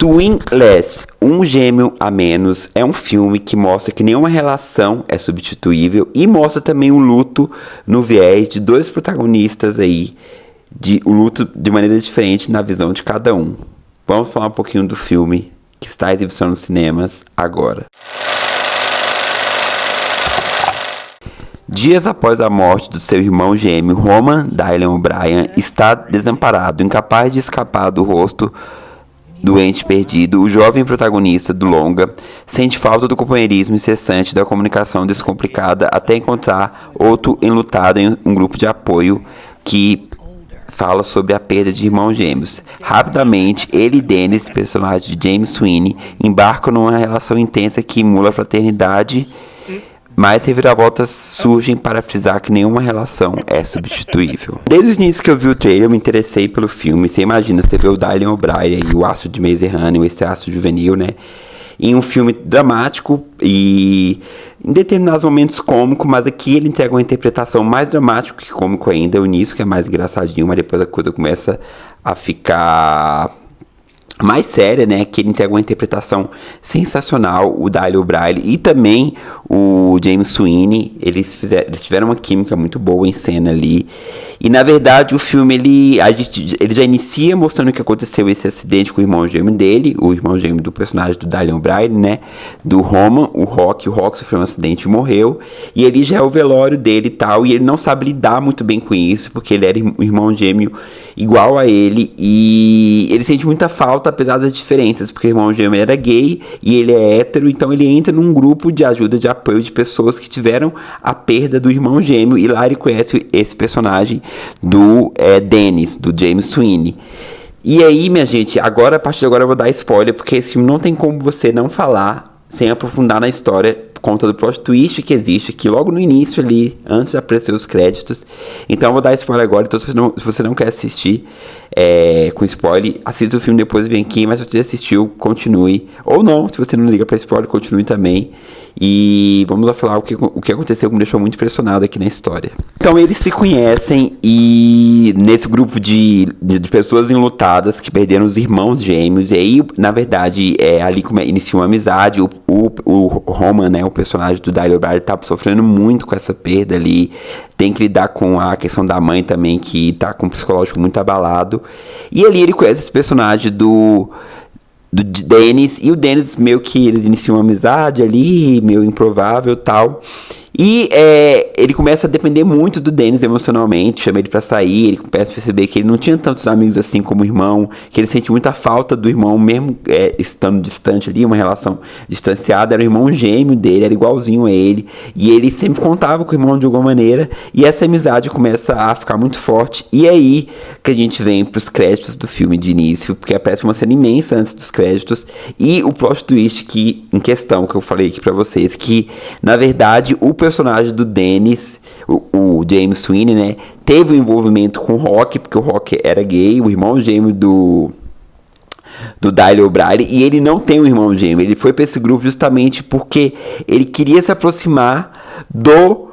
Twinless, Um Gêmeo a Menos, é um filme que mostra que nenhuma relação é substituível e mostra também o luto no viés de dois protagonistas aí, o luto de maneira diferente na visão de cada um. Vamos falar um pouquinho do filme que está em exibição nos cinemas agora. Dias após a morte do seu irmão gêmeo, Roman Dylan O'Brien está desamparado, incapaz de escapar do rosto doente perdido. O jovem protagonista do longa sente falta do companheirismo incessante, da comunicação descomplicada, até encontrar outro enlutado em um grupo de apoio que fala sobre a perda de irmãos gêmeos. Rapidamente, ele e Dennis, personagem de James Sweeney, embarcam numa relação intensa que emula a fraternidade, mas reviravoltas surgem para frisar que nenhuma relação é substituível. Desde o início que eu vi o trailer, eu me interessei pelo filme. Você imagina, você vê o Dylan O'Brien e o astro de Maze Runner, esse astro juvenil, né? Em um filme dramático e em determinados momentos cômico, mas aqui ele entrega uma interpretação mais dramática que cômico ainda. O início que é mais engraçadinho, mas depois a coisa começa a ficar mais séria, né, que ele entrega uma interpretação sensacional, o Dylan O'Brien e também o James Sweeney, eles tiveram uma química muito boa em cena ali, e na verdade o filme, ele já inicia mostrando o que aconteceu, esse acidente com o irmão gêmeo dele, o irmão gêmeo do personagem do Dylan O'Brien, né, do Roman, o Rock sofreu um acidente e morreu, e ele já é o velório dele e tal, e ele não sabe lidar muito bem com isso, porque ele era um irmão gêmeo igual a ele, e ele sente muita falta, apesar das diferenças, porque o irmão gêmeo era gay e ele é hétero, então ele entra num grupo de ajuda, de apoio de pessoas que tiveram a perda do irmão gêmeo, e lá ele conhece esse personagem do Dennis, do James Sweeney. E aí, minha gente, agora, a partir de agora eu vou dar spoiler, porque esse filme não tem como você não falar sem aprofundar na história, por conta do plot twist que existe aqui logo no início ali, antes de aparecer os créditos. Então eu vou dar spoiler agora, então se você não quer assistir com spoiler, assista o filme depois e vem aqui, mas se você assistiu, continue. Ou não, se você não liga pra spoiler, continue também. E vamos lá falar o que aconteceu, que me deixou muito impressionado aqui na história. Então eles se conhecem e nesse grupo de pessoas enlutadas que perderam os irmãos gêmeos, e aí, na verdade, ali inicia uma amizade. O Roman, né, o personagem do Dylan O'Brien, tá sofrendo muito com essa perda ali, tem que lidar com a questão da mãe também, que tá com o psicológico muito abalado, e ali ele conhece esse personagem do Dennis, e o Dennis meio que eles iniciam uma amizade ali, meio improvável e tal, e ele começa a depender muito do Dennis emocionalmente, chama ele pra sair, ele começa a perceber que ele não tinha tantos amigos assim como o irmão, que ele sente muita falta do irmão, mesmo estando distante ali, uma relação distanciada. Era o irmão gêmeo dele, era igualzinho a ele, e ele sempre contava com o irmão de alguma maneira, e essa amizade começa a ficar muito forte, e é aí que a gente vem pros créditos do filme de início, porque aparece uma cena imensa antes dos créditos, e o plot twist em questão, que eu falei aqui pra vocês, que na verdade o personagem do Dennis, o James Sweeney, né, teve um envolvimento com o Rock, porque o Rock era gay, o irmão gêmeo do Dylan O'Brien, e ele não tem um irmão gêmeo. Ele foi para esse grupo justamente porque ele queria se aproximar do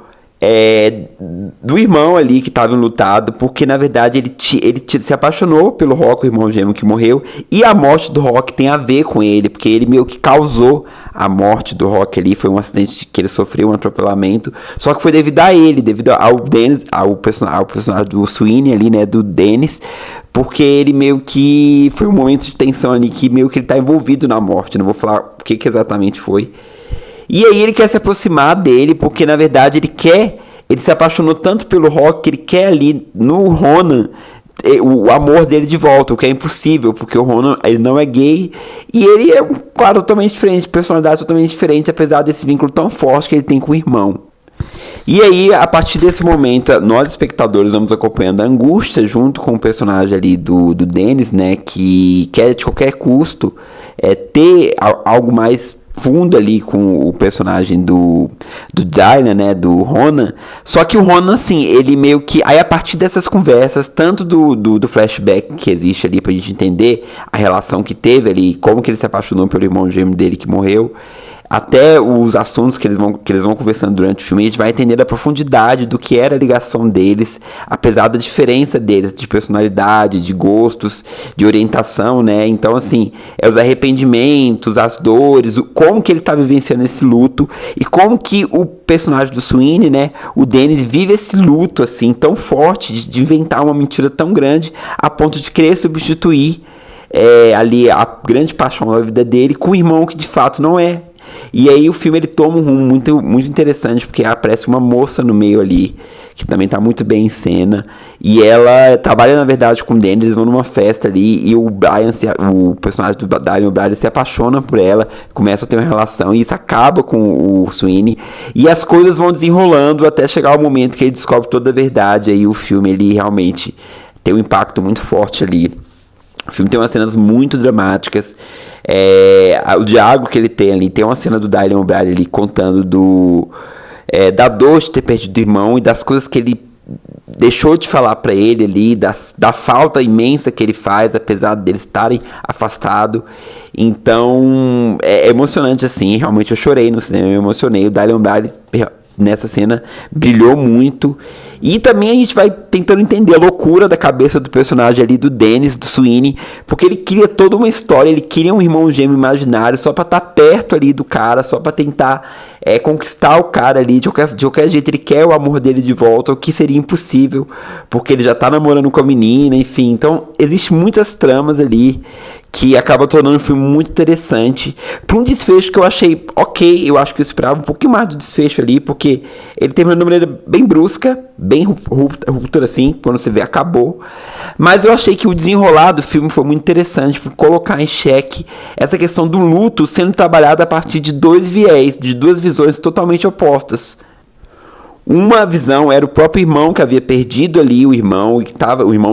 irmão ali que estava enlutado, porque na verdade ele se apaixonou pelo Rock, o irmão gêmeo que morreu, e a morte do Rock tem a ver com ele, porque ele meio que causou a morte do Rock ali, foi um acidente que ele sofreu, um atropelamento, só que foi devido a ele, devido ao Dennis, ao personagem do Sweeney ali, né, do Dennis, porque ele meio que foi um momento de tensão ali, que meio que ele tá envolvido na morte, não vou falar o que exatamente foi. E aí ele quer se aproximar dele, porque na verdade ele se apaixonou tanto pelo Rock, que ele quer ali no Ronan o amor dele de volta, o que é impossível, porque o Ronan, ele não é gay, e ele é um quadro totalmente diferente, personalidade totalmente diferente, apesar desse vínculo tão forte que ele tem com o irmão. E aí, a partir desse momento, nós espectadores vamos acompanhando a angústia junto com o personagem ali do Dennis, né, que quer de qualquer custo ter algo mais fundo ali com o personagem do Dylan, né, do Ronan. Só que o Ronan, assim, ele meio que... Aí, a partir dessas conversas, tanto do flashback que existe ali pra gente entender a relação que teve ali, como que ele se apaixonou pelo irmão gêmeo dele que morreu, até os assuntos que eles vão conversando durante o filme, a gente vai entender a profundidade do que era a ligação deles, apesar da diferença deles, de personalidade, de gostos, de orientação, né? Então, assim, os arrependimentos, as dores, como que ele tá vivenciando esse luto e como que o personagem do Sweeney, né, o Dennis, vive esse luto, assim, tão forte, de inventar uma mentira tão grande a ponto de querer substituir ali a grande paixão da vida dele com o irmão que de fato não é. E aí o filme ele toma um rumo muito, muito interessante, porque aparece uma moça no meio ali, que também tá muito bem em cena, e ela trabalha na verdade com o Danny, eles vão numa festa ali, e o personagem do Daniel Bryan se apaixona por ela, começa a ter uma relação, e isso acaba com o Sweeney, e as coisas vão desenrolando até chegar o momento que ele descobre toda a verdade, aí o filme ele realmente tem um impacto muito forte ali. O filme tem umas cenas muito dramáticas. O diálogo que ele tem ali, tem uma cena do Dylan O'Brien ali contando da dor de ter perdido o irmão e das coisas que ele deixou de falar pra ele ali, da falta imensa que ele faz, apesar deles estarem afastados. Então, é emocionante assim, realmente eu chorei no cinema, eu emocionei. O Dylan O'Brien nessa cena brilhou muito. E também a gente vai tentando entender a loucura da cabeça do personagem ali, do Dennis, do Sweeney, porque ele cria toda uma história, ele cria um irmão gêmeo imaginário só pra estar perto ali do cara, só pra tentar conquistar o cara ali, de qualquer jeito ele quer o amor dele de volta, o que seria impossível, porque ele já tá namorando com a menina, enfim. Então, existem muitas tramas ali que acaba tornando o filme muito interessante, para um desfecho que eu achei ok. Eu acho que eu esperava um pouquinho mais do desfecho ali, porque ele terminou de uma maneira bem brusca, bem ruptura assim, quando você vê, acabou. Mas eu achei que o desenrolar do filme foi muito interessante, por colocar em xeque essa questão do luto sendo trabalhada a partir de dois viés, de duas visões totalmente opostas. Uma visão era o próprio irmão que havia perdido ali, o irmão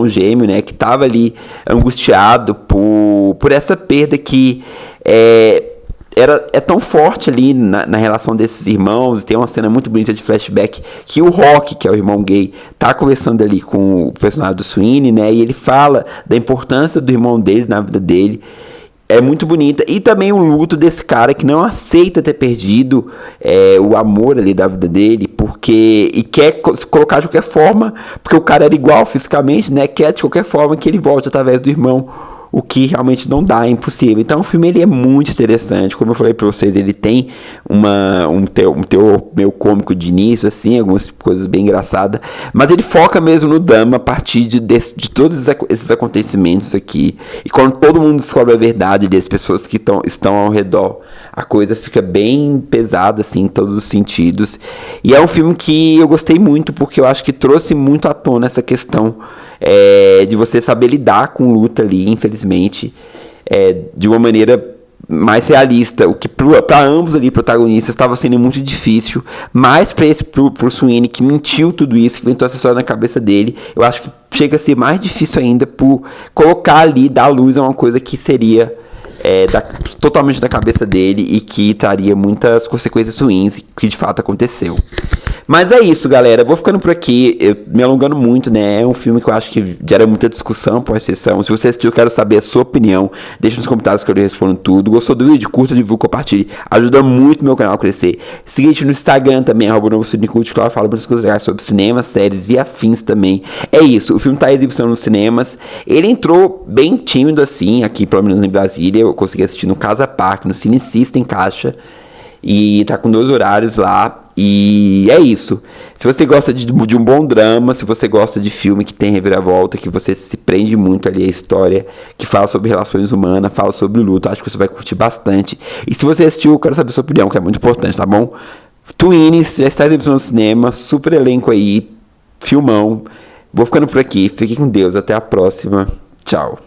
gêmeo, né, que estava ali angustiado por essa perda que é tão forte ali na relação desses irmãos. Tem uma cena muito bonita de flashback que o Rock, que é o irmão gay, tá conversando ali com o personagem do Sweeney, né, e ele fala da importância do irmão dele na vida dele. É muito bonita. E também o luto desse cara que não aceita ter perdido o amor ali da vida dele, e quer se colocar de qualquer forma, porque o cara era igual fisicamente, né? Quer de qualquer forma que ele volte através do irmão, o que realmente não dá, é impossível. Então o filme ele é muito interessante, como eu falei pra vocês, ele tem um teor meio cômico de início, assim, algumas coisas bem engraçadas, mas ele foca mesmo no drama a partir de todos esses acontecimentos aqui, e quando todo mundo descobre a verdade das pessoas que estão ao redor, a coisa fica bem pesada, assim, em todos os sentidos. E é um filme que eu gostei muito, porque eu acho que trouxe muito à tona essa questão de você saber lidar com luta ali, infelizmente, de uma maneira mais realista, o que para ambos ali protagonistas estava sendo muito difícil, mas pro Sweeney, que mentiu tudo isso, que inventou essa história na cabeça dele, eu acho que chega a ser mais difícil ainda por colocar ali, dar luz a uma coisa que seria totalmente da cabeça dele e que traria muitas consequências ruins, que de fato aconteceu. Mas é isso, galera. Eu vou ficando por aqui, me alongando muito, né? É um filme que eu acho que gera muita discussão pós-sessão. Se você assistiu, eu quero saber a sua opinião. Deixa nos comentários que eu respondo tudo. Gostou do vídeo? Curta, divulga, compartilhe. Ajuda muito o meu canal a crescer. Siga a gente no Instagram também, @novocine_cult, que lá eu falo muitas coisas legais sobre cinema, séries e afins também. É isso, o filme tá em exibição nos cinemas. Ele entrou bem tímido assim, aqui pelo menos em Brasília. Eu consegui assistir no Casa Park, no Cine System Caixa. E tá com 2 horários lá. E é isso. Se você gosta de um bom drama, se você gosta de filme que tem reviravolta, que você se prende muito ali a história, que fala sobre relações humanas, fala sobre luto, acho que você vai curtir bastante. E se você assistiu, eu quero saber a sua opinião, que é muito importante, tá bom? Twins, já está exibindo no cinema, super elenco aí, filmão. Vou ficando por aqui, fiquem com Deus, até a próxima. Tchau.